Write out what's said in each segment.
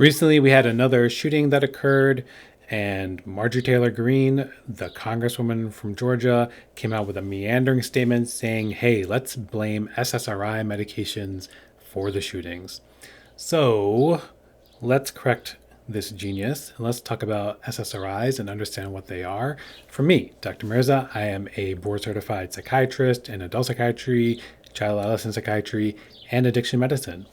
Recently, we had another shooting that occurred, and Marjorie Taylor Greene, the congresswoman from Georgia, came out with a meandering statement saying, hey, let's blame SSRI medications for the shootings. So let's correct this genius and let's talk about SSRIs and understand what they are. For me, Dr. Mirza, I am a board certified psychiatrist in adult psychiatry, child adolescent psychiatry, and addiction medicine.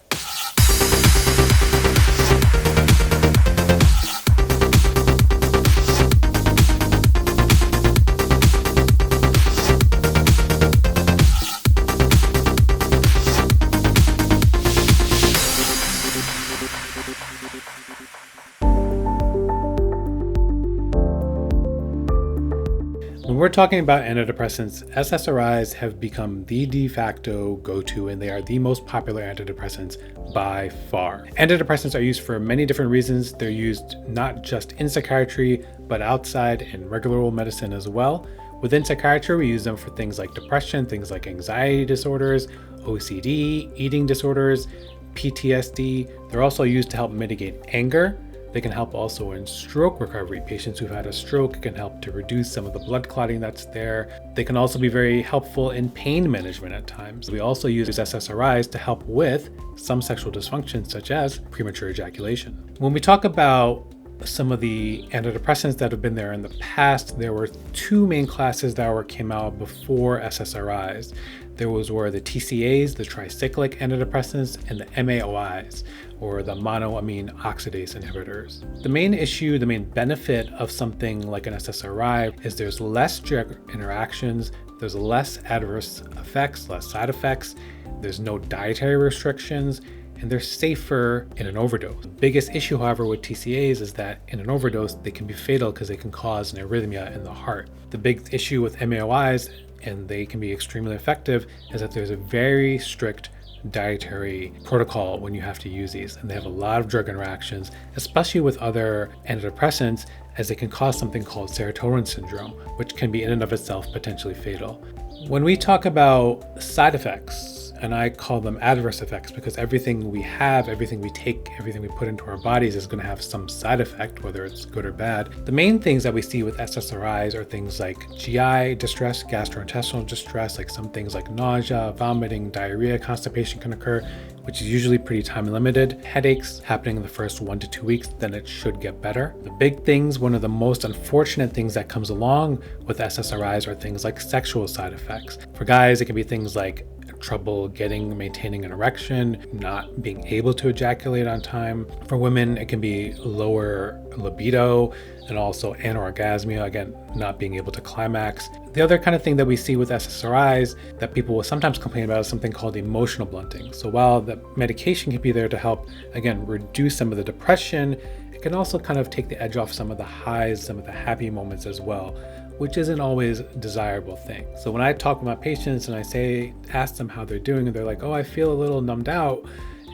When we're talking about antidepressants, SSRIs have become the de facto go-to, and they are the most popular antidepressants by far. Antidepressants are used for many different reasons. They're used not just in psychiatry, but outside in regular old medicine as well. Within psychiatry, we use them for things like depression, things like anxiety disorders, OCD, eating disorders, PTSD. They're also used to help mitigate anger. They can help also in stroke recovery. Patients who've had a stroke can help to reduce some of the blood clotting that's there. They can also be very helpful in pain management at times. We also use SSRIs to help with some sexual dysfunction, such as premature ejaculation. When we talk about some of the antidepressants that have been there in the past, there were two main classes that came out before SSRIs. There were the TCAs, the tricyclic antidepressants, and the MAOIs, or the monoamine oxidase inhibitors. The main issue, the main benefit of something like an SSRI is there's less drug interactions, there's less adverse effects, less side effects, there's no dietary restrictions, and they're safer in an overdose. The biggest issue, however, with TCAs is that in an overdose, they can be fatal because they can cause an arrhythmia in the heart. The big issue with MAOIs, and they can be extremely effective, is that there's a very strict dietary protocol when you have to use these, and they have a lot of drug interactions, especially with other antidepressants, as they can cause something called serotonin syndrome, which can be in and of itself potentially fatal. When we talk about side effects, and I call them adverse effects because everything we have, everything we take, everything we put into our bodies is going to have some side effect, whether it's good or bad. The main things that we see with SSRIs are things like GI distress, gastrointestinal distress, like some things like nausea, vomiting, diarrhea, constipation can occur, which is usually pretty time limited. Headaches happening in the first 1 to 2 weeks, then it should get better. The big things, one of the most unfortunate things that comes along with SSRIs are things like sexual side effects. For guys, it can be things like trouble maintaining an erection, not being able to ejaculate on time. For women, it can be lower libido and also anorgasmia, again, not being able to climax. The other kind of thing that we see with SSRIs that people will sometimes complain about is something called emotional blunting. So while the medication can be there to help, again, reduce some of the depression, it can also kind of take the edge off some of the highs, some of the happy moments as well, which isn't always a desirable thing. So when I talk with my patients and ask them how they're doing, and they're like, oh, I feel a little numbed out.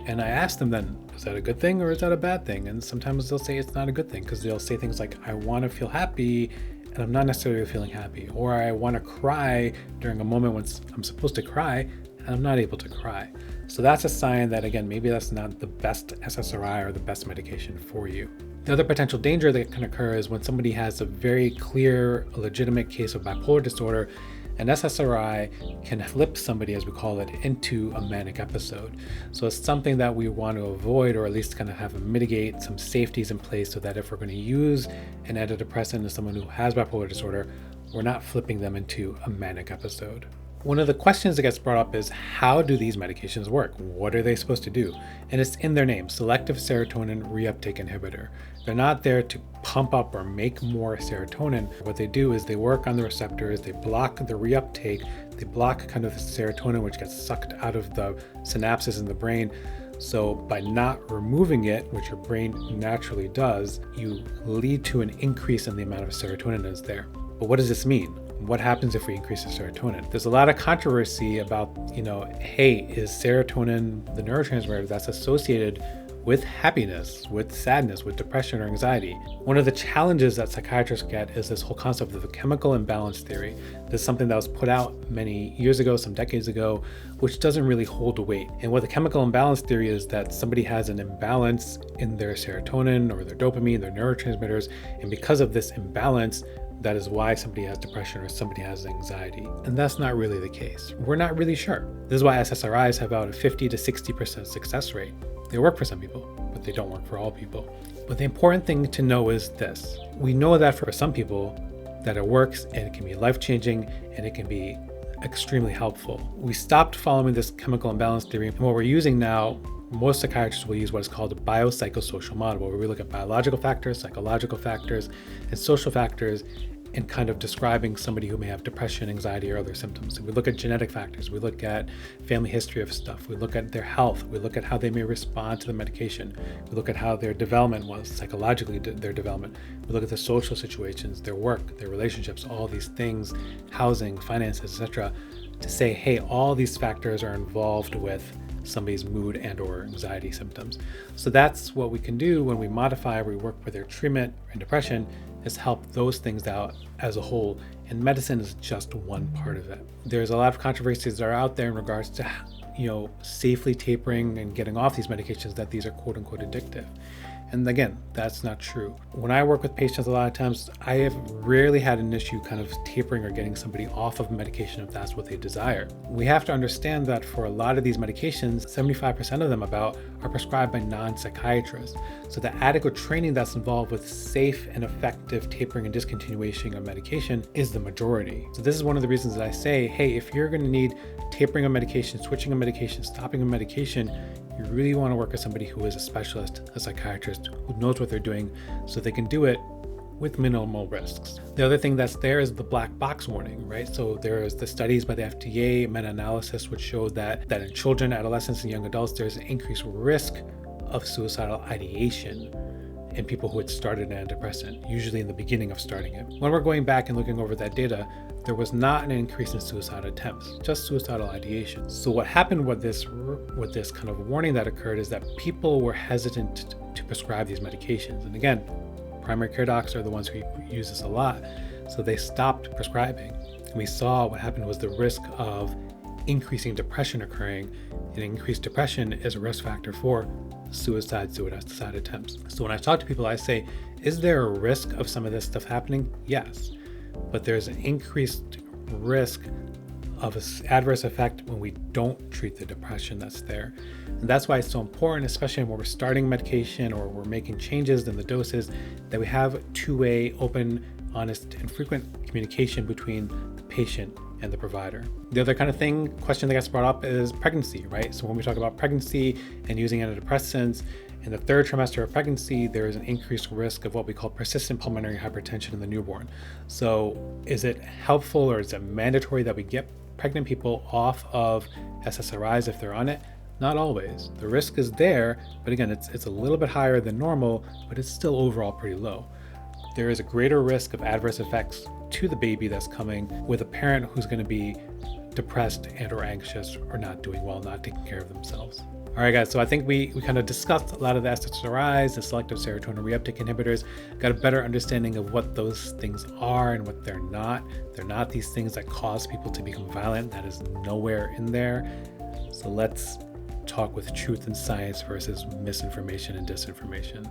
And I ask them then, is that a good thing or is that a bad thing? And sometimes they'll say it's not a good thing because they'll say things like, I want to feel happy and I'm not necessarily feeling happy. Or I want to cry during a moment when I'm supposed to cry and I'm not able to cry. So that's a sign that, again, maybe that's not the best SSRI or the best medication for you. The other potential danger that can occur is when somebody has a very clear, legitimate case of bipolar disorder, an SSRI can flip somebody, as we call it, into a manic episode. So it's something that we want to avoid, or at least kind of have mitigate some safeties in place so that if we're going to use an antidepressant in someone who has bipolar disorder, we're not flipping them into a manic episode. One of the questions that gets brought up is, how do these medications work? What are they supposed to do? And it's in their name, selective serotonin reuptake inhibitor. They're not there to pump up or make more serotonin. What they do is they work on the receptors, they block the reuptake, they block kind of the serotonin which gets sucked out of the synapses in the brain. So by not removing it, which your brain naturally does, you lead to an increase in the amount of serotonin that's there. But what does this mean? What happens if we increase the serotonin? There's a lot of controversy about, hey, is serotonin the neurotransmitter that's associated with happiness, with sadness, with depression or anxiety. One of the challenges that psychiatrists get is this whole concept of the chemical imbalance theory. This is something that was put out many years ago, some decades ago, which doesn't really hold weight. And what the chemical imbalance theory is that somebody has an imbalance in their serotonin or their dopamine, their neurotransmitters, and because of this imbalance, that is why somebody has depression or somebody has anxiety. And that's not really the case. We're not really sure. This is why SSRIs have about a 50 to 60% success rate. They work for some people, but they don't work for all people. But the important thing to know is this. We know that for some people that it works and it can be life-changing and it can be extremely helpful. We stopped following this chemical imbalance theory, and what we're using now, most psychiatrists will use what is called a biopsychosocial model, where we look at biological factors, psychological factors, and social factors in kind of describing somebody who may have depression, anxiety, or other symptoms. So we look at genetic factors, we look at family history of stuff, we look at their health, we look at how they may respond to the medication, we look at how their development was, psychologically their development, we look at the social situations, their work, their relationships, all these things, housing, finances, etc., to say, hey, all these factors are involved with somebody's mood and or anxiety symptoms. So that's what we can do when we modify, we work with their treatment in depression, is help those things out as a whole. And medicine is just one part of it. There's a lot of controversies that are out there in regards to, safely tapering and getting off these medications, that these are quote unquote addictive. And again, that's not true. When I work with patients, a lot of times I have rarely had an issue kind of tapering or getting somebody off of medication if that's what they desire. We have to understand that for a lot of these medications, 75% of them about are prescribed by non-psychiatrists. So the adequate training that's involved with safe and effective tapering and discontinuation of medication is the majority. So this is one of the reasons that I say, hey, if you're going to need tapering of medication, switching of medication, stopping of medication, you really want to work with somebody who is a specialist, a psychiatrist, who knows what they're doing so they can do it with minimal risks. The other thing that's there is the black box warning, right? So there is the studies by the FDA, meta-analysis, which showed that in children, adolescents, and young adults, there's an increased risk of suicidal ideation in people who had started an antidepressant, usually in the beginning of starting it. When we're going back and looking over that data, there was not an increase in suicide attempts, just suicidal ideation. So what happened with this kind of warning that occurred is that people were hesitant to prescribe these medications. And again, primary care docs are the ones who use this a lot. So they stopped prescribing. And we saw what happened was the risk of increasing depression occurring, and increased depression is a risk factor for suicide attempts. So when I talk to people, I say, is there a risk of some of this stuff happening? Yes. But there's an increased risk of an adverse effect when we don't treat the depression that's there. And that's why it's so important, especially when we're starting medication or we're making changes in the doses, that we have two-way, open, honest, and frequent communication between the patient and the provider. The other kind of question that gets brought up is pregnancy, right? So when we talk about pregnancy and using antidepressants, in the third trimester of pregnancy, there is an increased risk of what we call persistent pulmonary hypertension in the newborn. So is it helpful or is it mandatory that we get pregnant people off of SSRIs if they're on it? Not always. The risk is there, but again, it's a little bit higher than normal, but it's still overall pretty low. There is a greater risk of adverse effects to the baby that's coming with a parent who's going to be depressed and or anxious or not doing well, not taking care of themselves. All right, guys, so I think we kind of discussed a lot of the SSRIs, the selective serotonin reuptake inhibitors, got a better understanding of what those things are and what they're not. They're not these things that cause people to become violent. That is nowhere in there. So let's talk with truth and science versus misinformation and disinformation.